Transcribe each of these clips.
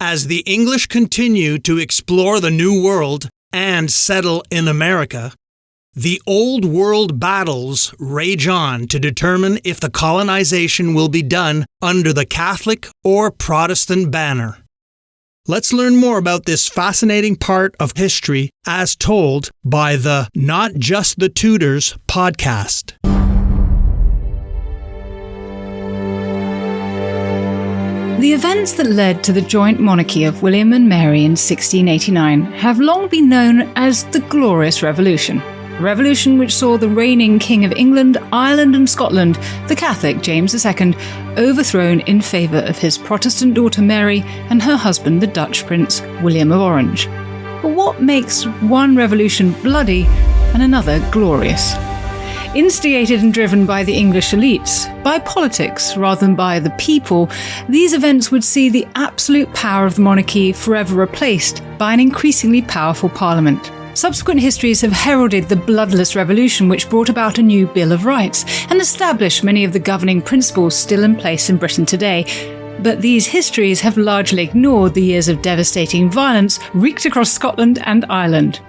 As the English continue to explore the New World and settle in America, the Old World battles rage on to determine if the colonization will be done under the Catholic or Protestant banner. Let's learn more about this fascinating part of history as told by the Not Just the Tudors podcast. The events that led to the joint monarchy of William and Mary in 1689 have long been known as the Glorious Revolution. A revolution which saw the reigning King of England, Ireland and Scotland, the Catholic James II, overthrown in favour of his Protestant daughter Mary and her husband the Dutch Prince William of Orange. But what makes one revolution bloody and another glorious? Instigated and driven by the English elites, by politics rather than by the people, these events would see the absolute power of the monarchy forever replaced by an increasingly powerful parliament. Subsequent histories have heralded the bloodless revolution which brought about a new Bill of Rights and established many of the governing principles still in place in Britain today. But these histories have largely ignored the years of devastating violence wreaked across Scotland and Ireland.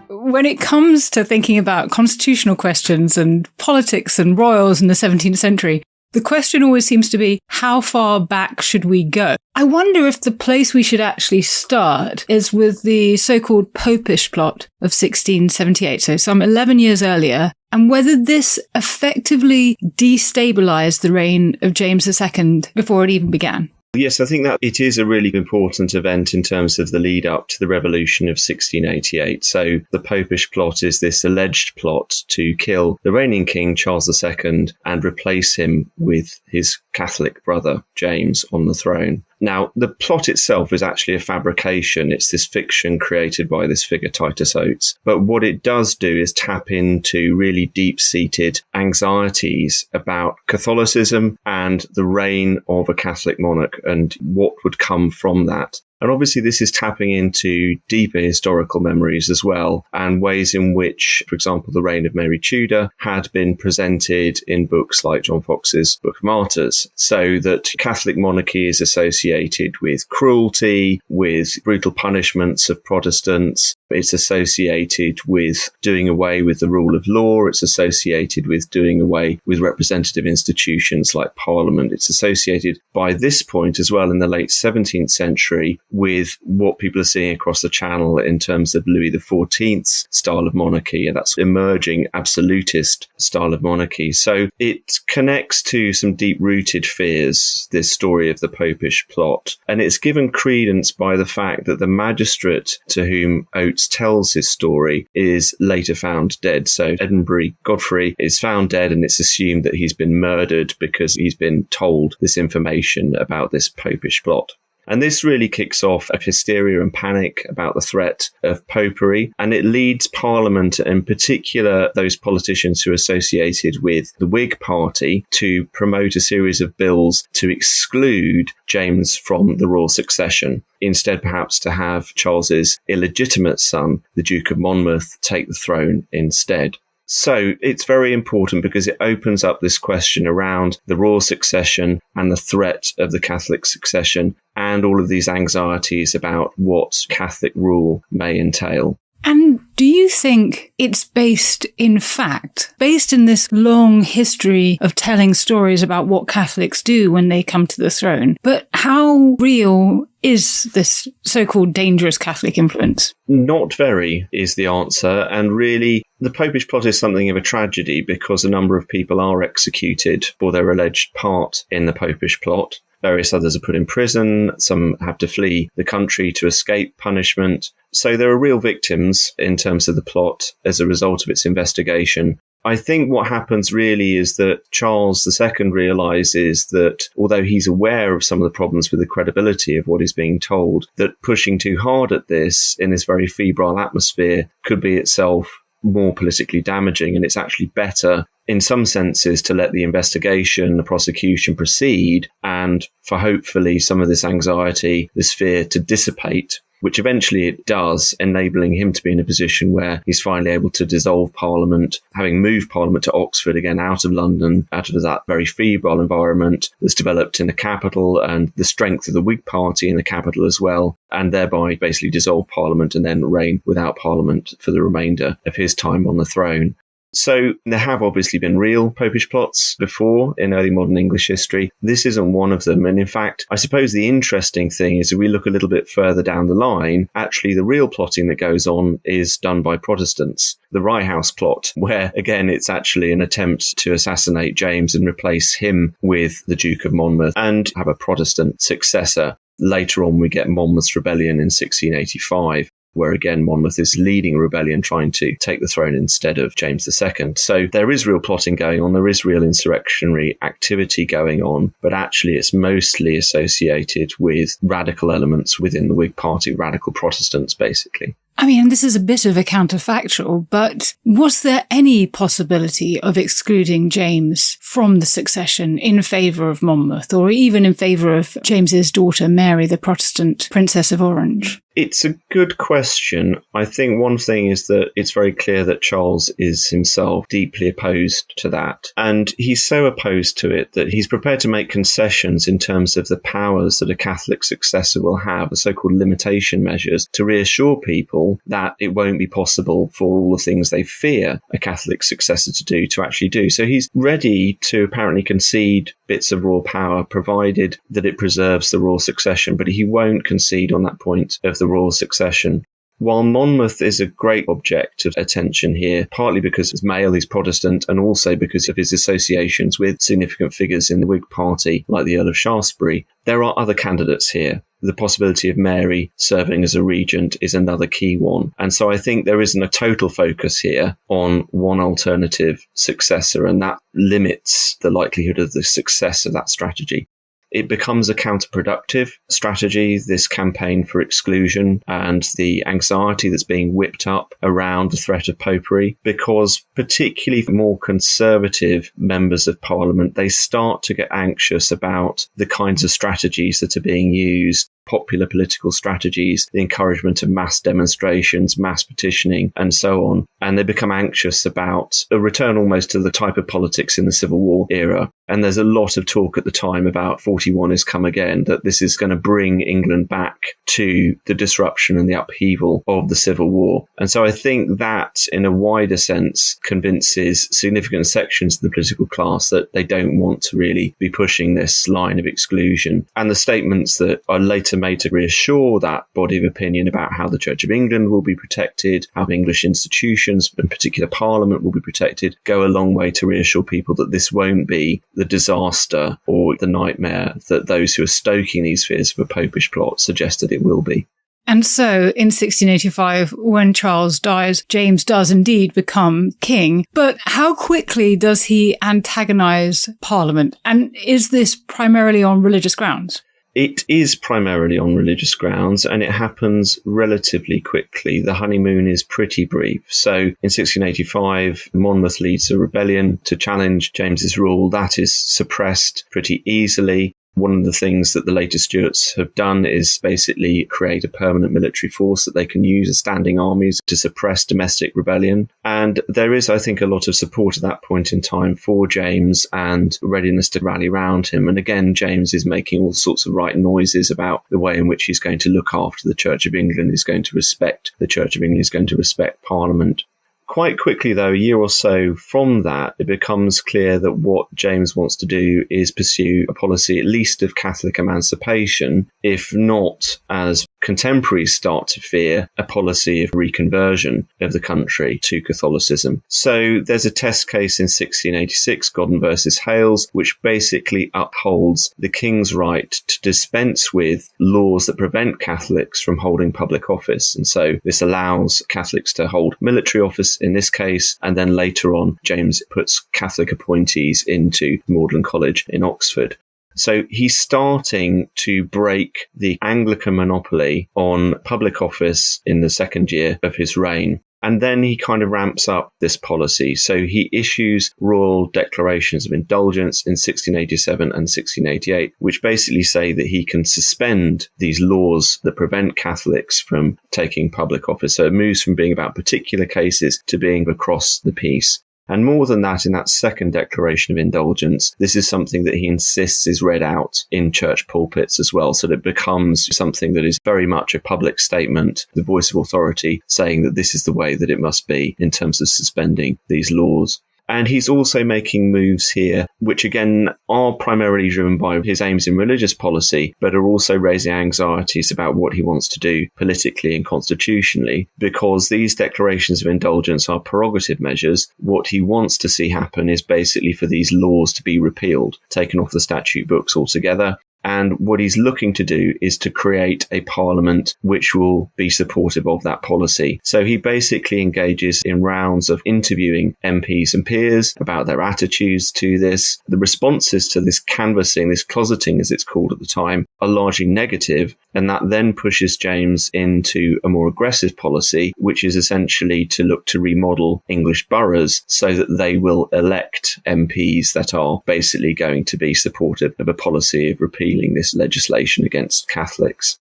When it comes to thinking about constitutional questions and politics and royals in the 17th century, the question always seems to be, how far back should we go? I wonder if the place we should actually start is with the so-called Popish Plot of 1678, so some 11 years earlier, and whether this effectively destabilised the reign of James II before it even began. Yes, I think that it is a really important event in terms of the lead up to the revolution of 1688. So the Popish Plot is this alleged plot to kill the reigning king, Charles II, and replace him with his Catholic brother, James, on the throne. Now, the plot itself is actually a fabrication. It's this fiction created by this figure, Titus Oates. But what it does do is tap into really deep-seated anxieties about Catholicism and the reign of a Catholic monarch and what would come from that. And obviously this is tapping into deeper historical memories as well, and ways in which, for example, the reign of Mary Tudor had been presented in books like John Foxe's Book of Martyrs, so that Catholic monarchy is associated with cruelty, with brutal punishments of Protestants. It's associated with doing away with the rule of law. It's associated with doing away with representative institutions like Parliament. It's associated by this point as well in the late 17th century with what people are seeing across the channel in terms of Louis XIV's style of monarchy, and that's emerging absolutist style of monarchy. So it connects to some deep-rooted fears, this story of the Popish Plot, and it's given credence by the fact that the magistrate to whom Oates tells his story is later found dead. So Edinburgh Godfrey is found dead, and it's assumed that he's been murdered because he's been told this information about this Popish Plot. And this really kicks off a hysteria and panic about the threat of popery, and it leads Parliament, in particular those politicians who are associated with the Whig Party, to promote a series of bills to exclude James from the royal succession. Instead, perhaps to have Charles's illegitimate son, the Duke of Monmouth, take the throne instead. So it's very important because it opens up this question around the royal succession and the threat of the Catholic succession and all of these anxieties about what Catholic rule may entail. And do you think it's based in fact, based in this long history of telling stories about what Catholics do when they come to the throne? But how real is this so-called dangerous Catholic influence? Not very is the answer. And really, the Popish Plot is something of a tragedy because a number of people are executed for their alleged part in the Popish Plot. Various others are put in prison. Some have to flee the country to escape punishment. So there are real victims in terms of the plot as a result of its investigation. I think what happens really is that Charles II realises that although he's aware of some of the problems with the credibility of what is being told, that pushing too hard at this in this very febrile atmosphere could be itself more politically damaging, and it's actually better in some senses to let the investigation, the prosecution proceed, and for hopefully some of this anxiety, this fear to dissipate. which eventually it does, enabling him to be in a position where he's finally able to dissolve Parliament, having moved Parliament to Oxford, again out of London, out of that very febrile environment that's developed in the capital, and the strength of the Whig Party in the capital as well, and thereby basically dissolve Parliament and then reign without Parliament for the remainder of his time on the throne. So there have obviously been real Popish plots before in early modern English history. This isn't one of them. And in fact, I suppose the interesting thing is if we look a little bit further down the line, actually the real plotting that goes on is done by Protestants. The Rye House plot, where again, it's actually an attempt to assassinate James and replace him with the Duke of Monmouth and have a Protestant successor. Later on, we get Monmouth's rebellion in 1685. Where again Monmouth is leading a rebellion trying to take the throne instead of James II. So there is real plotting going on, there is real insurrectionary activity going on, but actually it's mostly associated with radical elements within the Whig Party, radical Protestants basically. I mean, this is a bit of a counterfactual, but was there any possibility of excluding James from the succession in favour of Monmouth, or even in favour of James's daughter Mary, the Protestant Princess of Orange? It's a good question. I think one thing is that it's very clear that Charles is himself deeply opposed to that. And he's so opposed to it that he's prepared to make concessions in terms of the powers that a Catholic successor will have, the so-called limitation measures, to reassure people that it won't be possible for all the things they fear a Catholic successor to do, to actually do. So he's ready to apparently concede bits of royal power, provided that it preserves the royal succession, but he won't concede on that point of the royal succession. While Monmouth is a great object of attention here, partly because he's male, he's Protestant, and also because of his associations with significant figures in the Whig Party, like the Earl of Shaftesbury, there are other candidates here. The possibility of Mary serving as a regent is another key one. And so I think there isn't a total focus here on one alternative successor, and that limits the likelihood of the success of that strategy. It becomes a counterproductive strategy, this campaign for exclusion and the anxiety that's being whipped up around the threat of popery, because particularly for more conservative members of Parliament, they start to get anxious about the kinds of strategies that are being used, popular political strategies, the encouragement of mass demonstrations, mass petitioning, and so on. And they become anxious about a return almost to the type of politics in the Civil War era. And there's a lot of talk at the time about 41 is come again, that this is going to bring England back to the disruption and the upheaval of the Civil War. And so I think that, in a wider sense, convinces significant sections of the political class that they don't want to really be pushing this line of exclusion. And the statements that are later made to reassure that body of opinion about how the Church of England will be protected, how English institutions, in particular Parliament, will be protected, go a long way to reassure people that this won't be the disaster or the nightmare that those who are stoking these fears of a Popish plot suggested it will be. And so, in 1685, when Charles dies, James does indeed become king. But how quickly does he antagonise Parliament? And is this primarily on religious grounds? It is primarily on religious grounds, and it happens relatively quickly. The honeymoon is pretty brief. So in 1685, Monmouth leads a rebellion to challenge James's rule. That is suppressed pretty easily. One of the things that the later Stuarts have done is basically create a permanent military force that they can use as standing armies to suppress domestic rebellion. And there is, I think, a lot of support at that point in time for James and readiness to rally around him. And again, James is making all sorts of right noises about the way in which he's going to look after the Church of England, is going to respect the Church of England, is going to respect Parliament. Quite quickly, though, a year or so from that, it becomes clear that what James wants to do is pursue a policy at least of Catholic emancipation, if not, as contemporaries start to fear, a policy of reconversion of the country to Catholicism. So there's a test case in 1686, Godden versus Hales, which basically upholds the king's right to dispense with laws that prevent Catholics from holding public office. And so this allows Catholics to hold military office in this case, and then later on, James puts Catholic appointees into Magdalen College in Oxford. So he's starting to break the Anglican monopoly on public office in the second year of his reign. And then he kind of ramps up this policy. So he issues royal declarations of indulgence in 1687 and 1688, which basically say that he can suspend these laws that prevent Catholics from taking public office. So it moves from being about particular cases to being across the piece. And more than that, in that second declaration of indulgence, this is something that he insists is read out in church pulpits as well. So that it becomes something that is very much a public statement, the voice of authority, saying that this is the way that it must be in terms of suspending these laws. And he's also making moves here, which again are primarily driven by his aims in religious policy, but are also raising anxieties about what he wants to do politically and constitutionally, because these declarations of indulgence are prerogative measures. What he wants to see happen is basically for these laws to be repealed, taken off the statute books altogether. And what he's looking to do is to create a parliament which will be supportive of that policy. So he basically engages in rounds of interviewing MPs and peers about their attitudes to this. The responses to this canvassing, this closeting as it's called at the time, are largely negative. And that then pushes James into a more aggressive policy, which is essentially to look to remodel English boroughs so that they will elect MPs that are basically going to be supportive of a policy of repealing this legislation against Catholics.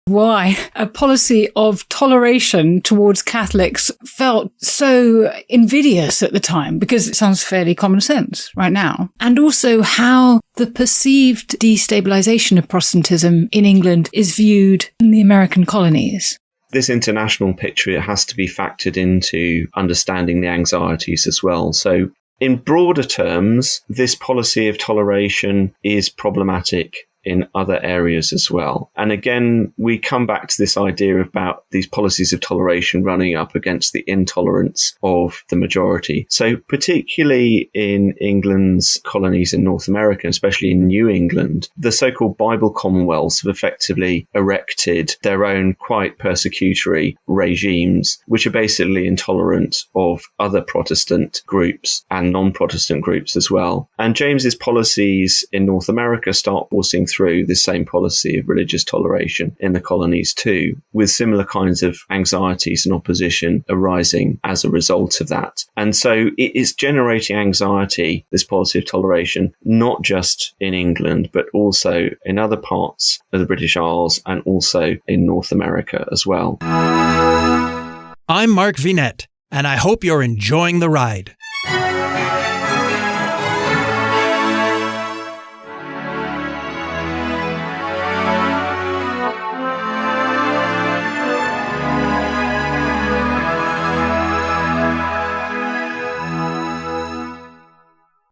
Why a policy of toleration towards Catholics felt so invidious at the time, because it sounds fairly common sense right now. And also how the perceived destabilization of Protestantism in England is viewed in the American colonies. This international picture has to be factored into understanding the anxieties as well. So in broader terms, this policy of toleration is problematic in other areas as well. And again, we come back to this idea about these policies of toleration running up against the intolerance of the majority. So particularly in England's colonies in North America, especially in New England, the so-called Bible Commonwealths have effectively erected their own quite persecutory regimes, which are basically intolerant of other Protestant groups and non-Protestant groups as well. And James's policies in North America start forcing through this same policy of religious toleration in the colonies too, with similar kinds of anxieties and opposition arising as a result of that. And so it is generating anxiety, this policy of toleration, not just in England, but also in other parts of the British Isles and also in North America as well. I'm Mark Vinette, and I hope you're enjoying the ride.